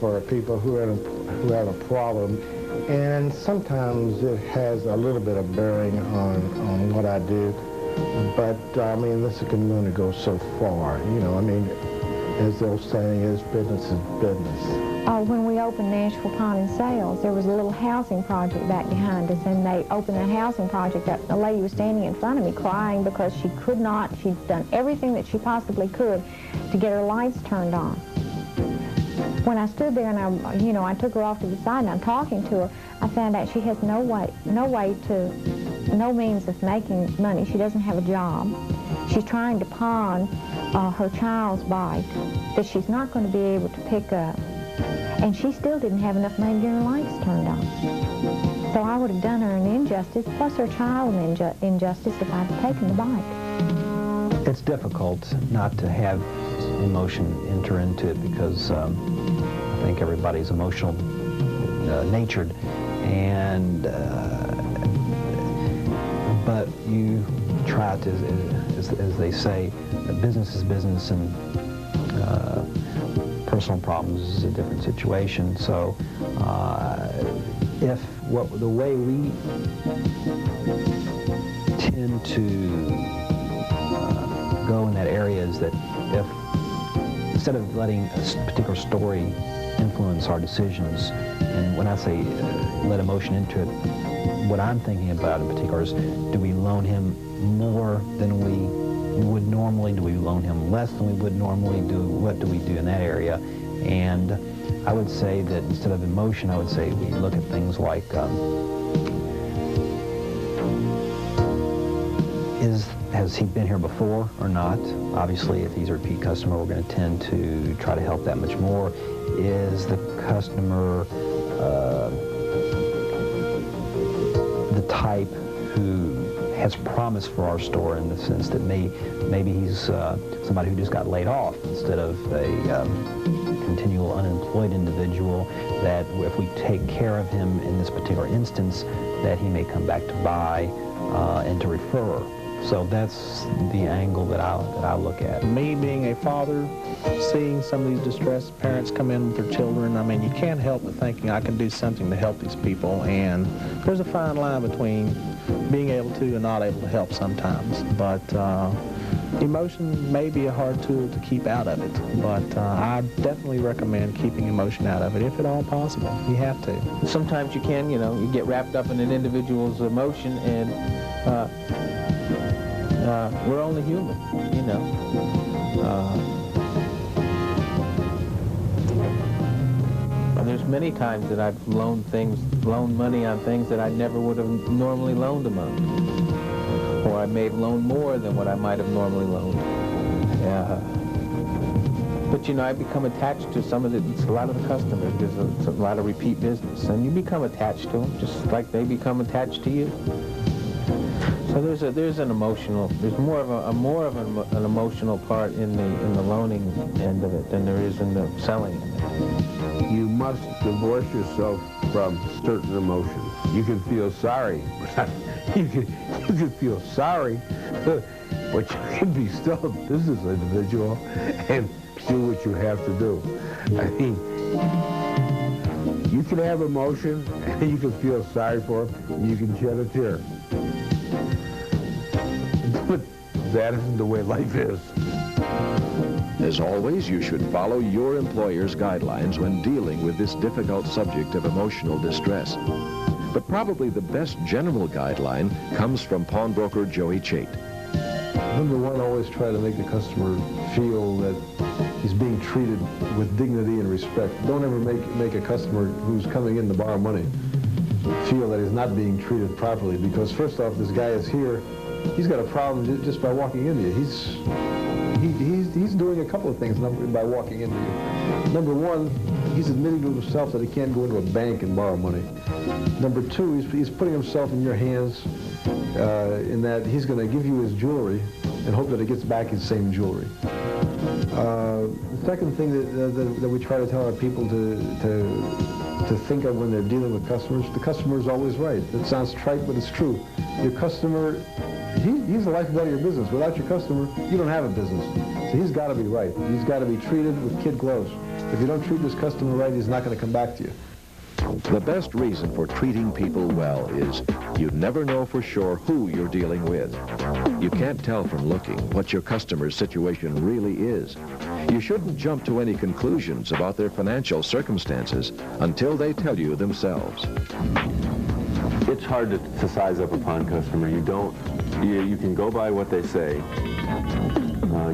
for people who have a problem, and sometimes it has a little bit of bearing on what I do. But I mean, this can only go so far. You know, I mean, as the old saying is, business is business. When we opened Nashville Pawn and Sales, there was a little housing project back behind us, and they opened the housing project up. The lady was standing in front of me crying because she could not, she'd done everything that she possibly could to get her lights turned on. When I stood there and I took her off to the side and I'm talking to her, I found out she has no means of making money. She doesn't have a job. She's trying to pawn her child's bike that she's not going to be able to pick up. And she still didn't have enough money to get her lights turned on. So I would have done her an injustice, plus her child an injustice, if I'd taken the bike. It's difficult not to have emotion enter into it because I think everybody's emotional natured, and but you try to, as they say, business is business, and personal problems is a different situation. So the way we tend to go in that area is that if instead of letting a particular story influence our decisions, and when I say let emotion into it, what I'm thinking about in particular is, do we loan him more than we would normally? Do we loan him less than we would normally? What do we do in that area? And I would say that instead of emotion, I would say we look at things like, has he been here before or not? Obviously, if he's a repeat customer, we're going to tend to try to help that much more. Is the customer the type who has promised for our store, in the sense that maybe he's somebody who just got laid off instead of a continual unemployed individual, that if we take care of him in this particular instance, that he may come back to buy and to refer. So that's the angle that I look at. Me being a father, seeing some of these distressed parents come in with their children, I mean, you can't help but thinking I can do something to help these people, and there's a fine line between being able to and not able to help sometimes. But emotion may be a hard tool to keep out of it, but I definitely recommend keeping emotion out of it, if at all possible. You have to. Sometimes you can, you get wrapped up in an individual's emotion, and we're only human, There's many times that I've loaned money on things that I never would have normally loaned them on. Or I may have loaned more than what I might have normally loaned. But I become attached to some of a lot of the customers. There's a lot of repeat business, and you become attached to them, just like they become attached to you. So there's more of an emotional part in the loaning end of it than there is in the selling. You must divorce yourself from certain emotions. You can feel sorry. you can feel sorry, but you can be still a business individual and do what you have to do. I mean, you can have emotion, and you can feel sorry for them, and you can shed a tear. But that isn't the way life is. As always, you should follow your employer's guidelines when dealing with this difficult subject of emotional distress. But probably the best general guideline comes from pawnbroker Joey Chait. Number one, always try to make the customer feel that he's being treated with dignity and respect. Don't ever make a customer who's coming in to borrow money feel that he's not being treated properly, because first off, this guy is here, he's got a problem just by walking into you. He's doing a couple of things by walking into you. Number one, he's admitting to himself that he can't go into a bank and borrow money. Number two, he's putting himself in your hands in that he's going to give you his jewelry and hope that he gets back his same jewelry. The second thing that we try to tell our people to think of when they're dealing with customers, the customer is always right. It sounds trite, but it's true. Your customer, he's the lifeblood of your business. Without your customer, you don't have a business. So he's got to be right. He's got to be treated with kid gloves. If you don't treat this customer right, he's not going to come back to you. The best reason for treating people well is you never know for sure who you're dealing with. You can't tell from looking what your customer's situation really is. You shouldn't jump to any conclusions about their financial circumstances until they tell you themselves. It's hard to size up a pawn customer. You can go by what they say.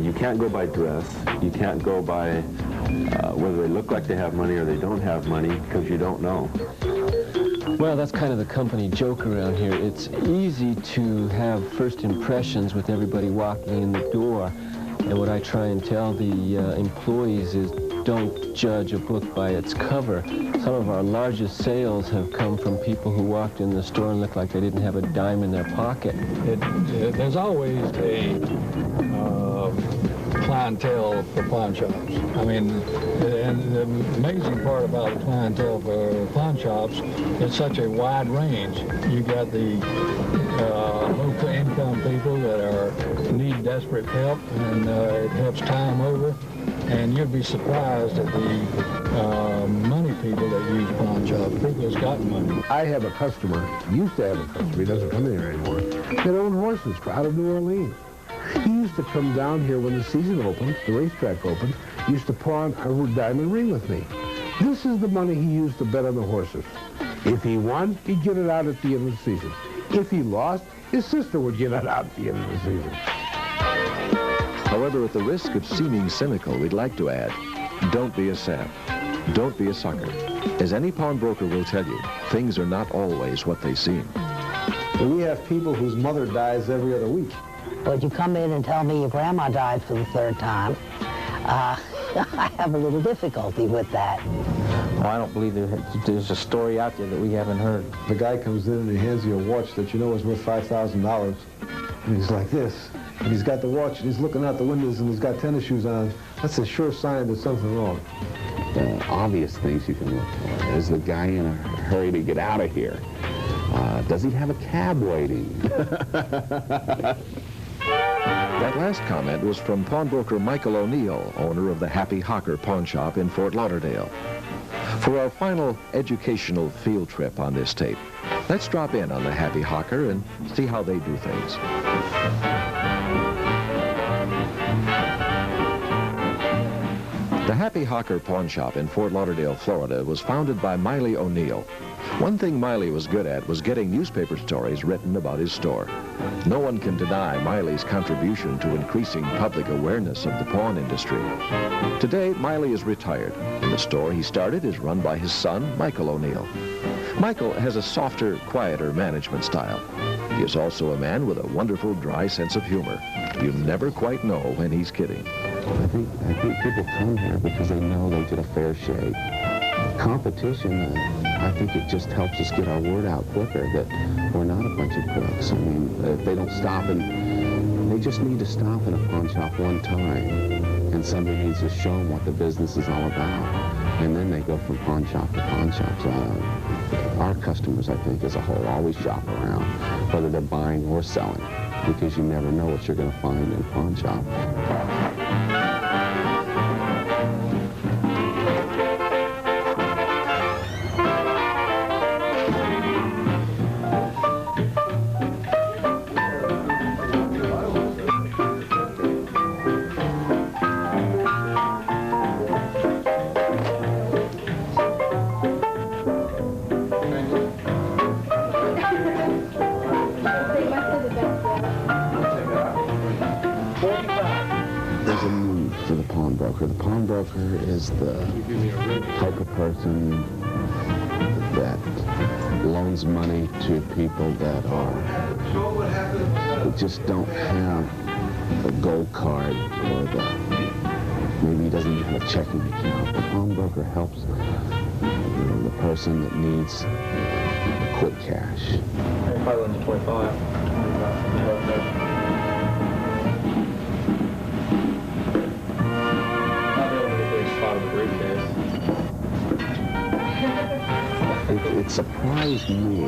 You can't go by dress. You can't go by whether they look like they have money or they don't have money, because you don't know. Well, that's kind of the company joke around here. It's easy to have first impressions with everybody walking in the door. And what I try and tell the employees is don't judge a book by its cover. Some of our largest sales have come from people who walked in the store and looked like they didn't have a dime in their pocket. There's always a clientele for pawn shops. I mean, and the amazing part about the clientele for pawn shops, it's such a wide range. You got the low-income people that need desperate help, and it helps tie them over. And you'd be surprised at the money people that use pawn shops. People that's got money. I have a customer, used to have a customer, he doesn't come in here anymore, that owned horses out of New Orleans. He used to come down here when the season opened, the racetrack opened, used to pawn a diamond ring with me. This is the money he used to bet on the horses. If he won, he'd get it out at the end of the season. If he lost, his sister would get it out at the end of the season. However, at the risk of seeming cynical, we'd like to add, don't be a sap. Don't be a sucker. As any pawnbroker will tell you, things are not always what they seem. We have people whose mother dies every other week. But you come in and tell me your grandma died for the third time, I have a little difficulty with that. Well, I don't believe there's a story out there that we haven't heard. The guy comes in and he hands you a watch that you know is worth $5,000, and he's like this. And he's got the watch, and he's looking out the windows, and he's got tennis shoes on. That's a sure sign there's something wrong. The obvious things you can look for. Is the guy in a hurry to get out of here? Does he have a cab waiting? That last comment was from pawnbroker Michael O'Neill, owner of the Happy Hocker Pawn Shop in Fort Lauderdale. For our final educational field trip on this tape, let's drop in on the Happy Hocker and see how they do things. The Happy Hocker Pawn Shop in Fort Lauderdale, Florida was founded by Miley O'Neill. One thing Miley was good at was getting newspaper stories written about his store. No one can deny Miley's contribution to increasing public awareness of the pawn industry. Today, Miley is retired, and the store he started is run by his son, Michael O'Neill. Michael has a softer, quieter management style. He is also a man with a wonderful, dry sense of humor. You never quite know when he's kidding. I think people come here because they know they get a fair shake. Competition, I think it just helps us get our word out quicker that we're not a bunch of crooks. I mean, if they don't stop, and they just need to stop in a pawn shop one time, and somebody needs to show them what the business is all about, and then they go from pawn shop to pawn shops. Our customers, I think, as a whole, always shop around, whether they're buying or selling, because you never know what you're going to find in a pawn shop. The pawnbroker is the type of person that loans money to people that just don't have the gold card, or maybe he doesn't even have a checking account. The pawnbroker helps the person that needs quick cash. Probably under 25. It surprised me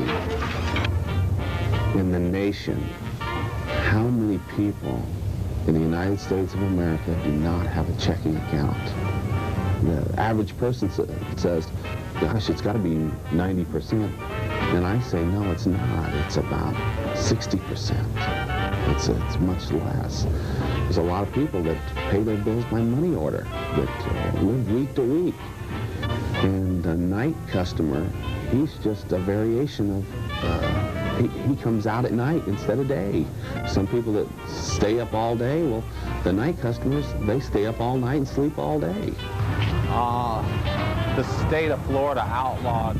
in the nation how many people in the United States of America do not have a checking account. the average person says, gosh, it's got to be 90%. And I say, no, it's not. It's about 60%. It's much less. There's a lot of people that pay their bills by money order, that live week to week. And a night customer, he's just a variation of, he comes out at night instead of day. Some people that stay up all day, well, the night customers, they stay up all night and sleep all day. The state of Florida outlawed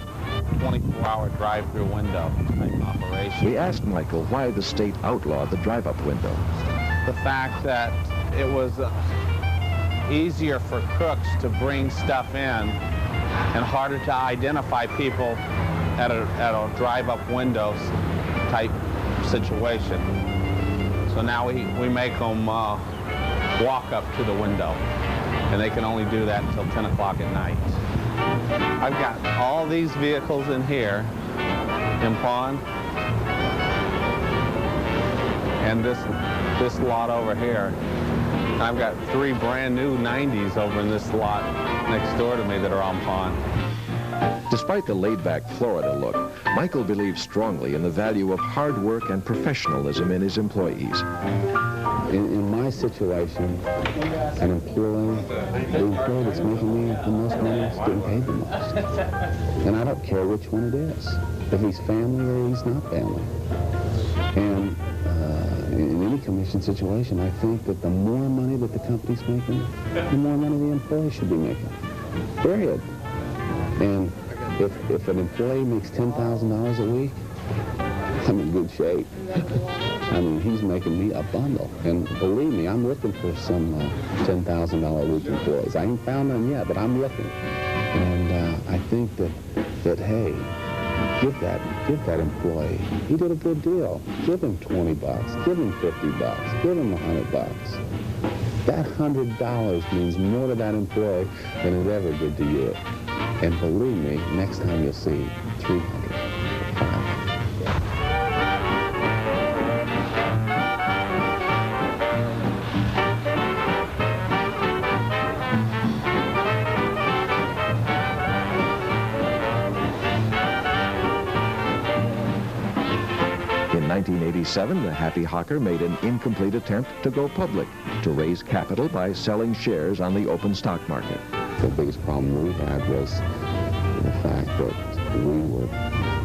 24-hour drive-through window type operation. We asked Michael why the state outlawed the drive-up window. The fact that it was easier for crooks to bring stuff in and harder to identify people at a drive-up windows type situation. So now we make them walk up to the window, and they can only do that until 10 o'clock at night. I've got all these vehicles in here in pawn, and this lot over here. I've got 3 brand new 90s over in this lot next door to me that are on pawn. Despite the laid-back Florida look, Michael believes strongly in the value of hard work and professionalism in his employees. In my situation, an employee, the employee that's making me the most money is getting paid the most. And I don't care which one it is, if he's family or he's not family. And in any commission situation, I think that the more money that the company's making, the more money the employee should be making. Period. And if an employee makes $10,000 a week, I'm in good shape. I mean, he's making me a bundle. And believe me, I'm looking for some $10,000 a week employees. I ain't found them yet, but I'm looking. And I think that hey, give that employee, he did a good deal. Give him 20 bucks, give him 50 bucks, give him 100 bucks. That $100 means more to that employee than it ever did to you. And believe me, next time you'll see 300, 500. In 1987, the Happy Hawker made an incomplete attempt to go public, to raise capital by selling shares on the open stock market. The biggest problem we had was the fact that we were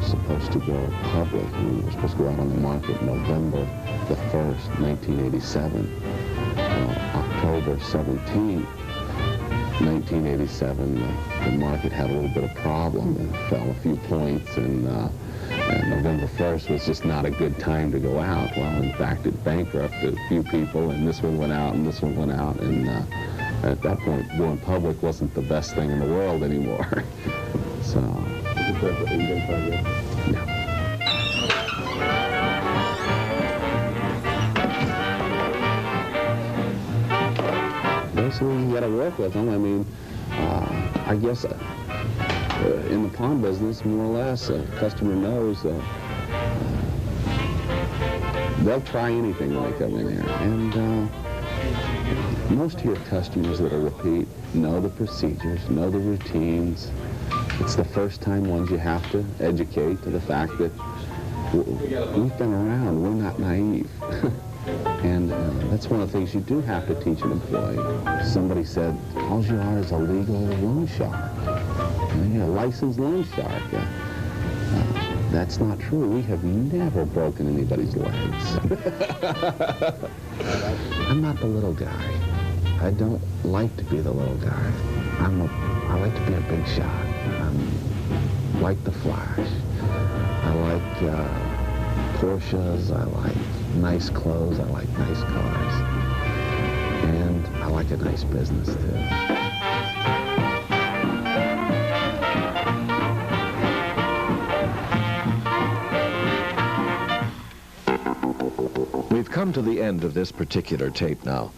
supposed to go public. We were supposed to go out on the market November the 1st, 1987. October 17th, 1987, the market had a little bit of problem and fell a few points, and November 1st was just not a good time to go out. Well, in fact, it bankrupted a few people, and this one went out, and this one went out, and at that point, going public wasn't the best thing in the world anymore. So, no. Basically, you got to work with them. I mean, I guess in the pawn business, more or less, a customer knows they'll try anything when they come in here. And most of your customers that are repeat know the procedures, know the routines. It's the first time ones you have to educate to the fact that we've been around, we're not naive. And that's one of the things you do have to teach an employee. Somebody said, all you are is a legal loan shark. You're a licensed loan shark. That's not true. We have never broken anybody's legs. I'm not the little guy. I don't like to be the little guy. I like to be a big shot. I like the flash. I like Porsches. I like nice clothes. I like nice cars. And I like a nice business, too. We've come to the end of this particular tape now.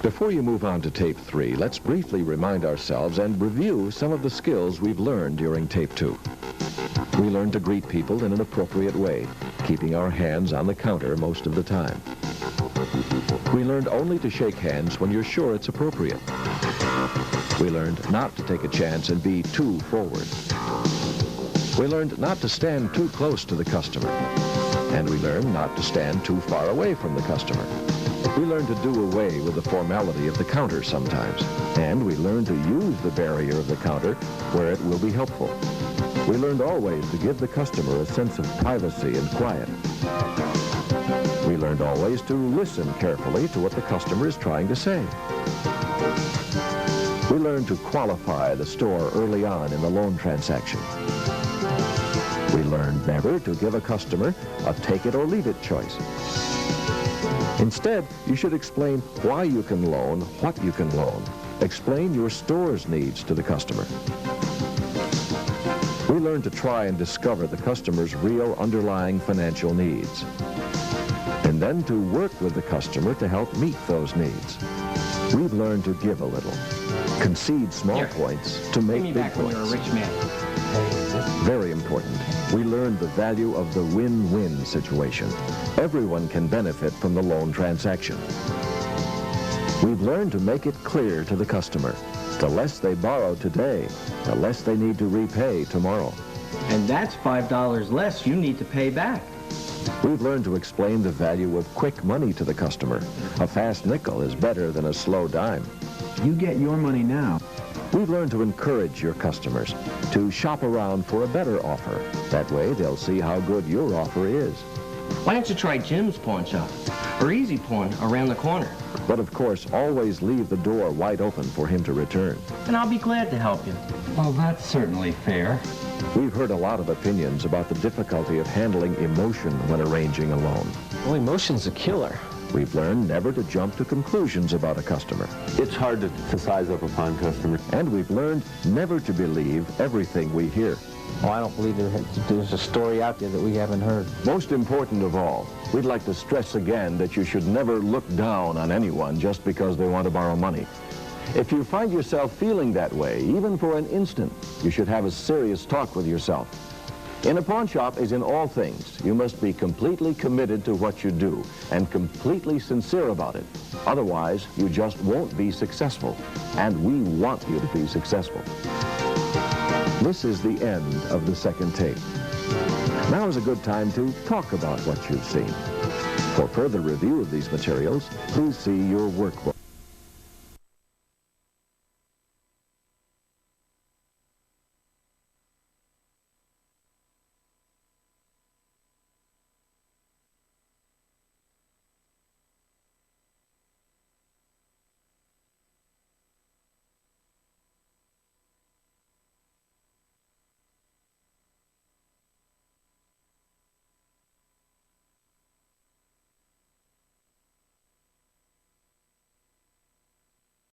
Before you move on to tape 3, let's briefly remind ourselves and review some of the skills we've learned during tape 2. We learned to greet people in an appropriate way, keeping our hands on the counter most of the time. We learned only to shake hands when you're sure it's appropriate. We learned not to take a chance and be too forward. We learned not to stand too close to the customer. And we learned not to stand too far away from the customer. We learned to do away with the formality of the counter sometimes. And we learned to use the barrier of the counter where it will be helpful. We learned always to give the customer a sense of privacy and quiet. We learned always to listen carefully to what the customer is trying to say. We learned to qualify the store early on in the loan transaction. We learned never to give a customer a take-it-or-leave-it choice. Instead, you should explain why you can loan, what you can loan. Explain your store's needs to the customer. We learned to try and discover the customer's real underlying financial needs. And then to work with the customer to help meet those needs. We've learned to give a little, concede small points to make big points. You're a rich man. Very important. We learned the value of the win-win situation. Everyone can benefit from the loan transaction. We've learned to make it clear to the customer. The less they borrow today, the less they need to repay tomorrow. And that's $5 less you need to pay back. We've learned to explain the value of quick money to the customer. A fast nickel is better than a slow dime. You get your money now. We've learned to encourage your customers to shop around for a better offer. That way they'll see how good your offer is. Why don't you try Jim's pawn shop or Easy Pawn around the corner? But of course, always leave the door wide open for him to return. And I'll be glad to help you. Well, that's certainly fair. We've heard a lot of opinions about the difficulty of handling emotion when arranging a loan. Well, emotion's a killer. We've learned never to jump to conclusions about a customer. It's hard to size up a pawn customer. And we've learned never to believe everything we hear. Oh, I don't believe there's a story out there that we haven't heard. Most important of all, we'd like to stress again that you should never look down on anyone just because they want to borrow money. If you find yourself feeling that way, even for an instant, you should have a serious talk with yourself. In a pawn shop, as in all things, you must be completely committed to what you do and completely sincere about it. Otherwise, you just won't be successful, and we want you to be successful. This is the end of the second tape. Now is a good time to talk about what you've seen. For further review of these materials, please see your workbook.